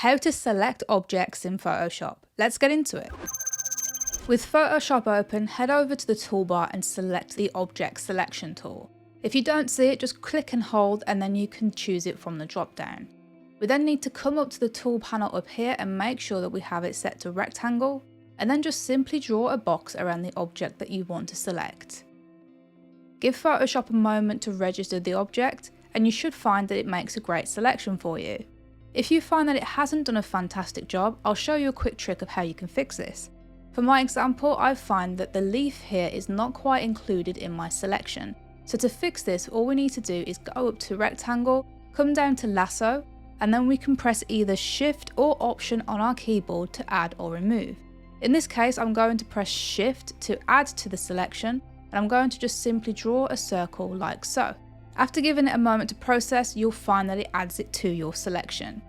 How to select objects in Photoshop. Let's get into it. With Photoshop open, head over to the toolbar and select the Object Selection tool. If you don't see it, just click and hold and then you can choose it from the drop down. We then need to come up to the tool panel up here and make sure that we have it set to rectangle, and then just simply draw a box around the object that you want to select. Give Photoshop a moment to register the object and you should find that it makes a great selection for you. If you find that it hasn't done a fantastic job, I'll show you a quick trick of how you can fix this. For my example, I find that the leaf here is not quite included in my selection. So to fix this, all we need to do is go up to rectangle, come down to lasso, and then we can press either Shift or Option on our keyboard to add or remove. In this case, I'm going to press Shift to add to the selection, and I'm going to just simply draw a circle like so. After giving it a moment to process, you'll find that it adds it to your selection.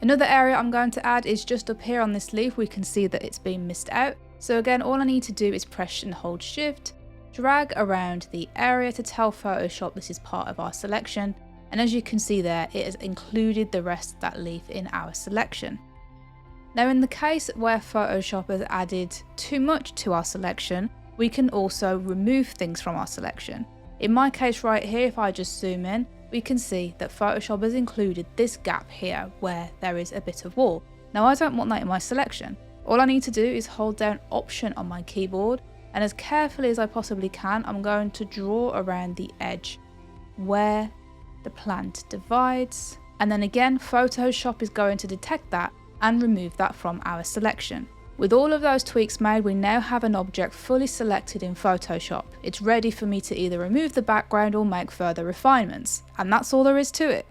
Another area I'm going to add is just up here on this leaf. We can see that it's been missed out. So again, all I need to do is press and hold Shift, drag around the area to tell Photoshop this is part of our selection. And as you can see there, it has included the rest of that leaf in our selection. Now in the case where Photoshop has added too much to our selection, we can also remove things from our selection. In my case right here, if I just zoom in, we can see that Photoshop has included this gap here where there is a bit of wall. Now I don't want that in my selection. All I need to do is hold down Option on my keyboard, and as carefully as I possibly can, I'm going to draw around the edge where the plant divides, and then again Photoshop is going to detect that and remove that from our selection. With all of those tweaks made, we now have an object fully selected in Photoshop. It's ready for me to either remove the background or make further refinements, and that's all there is to it.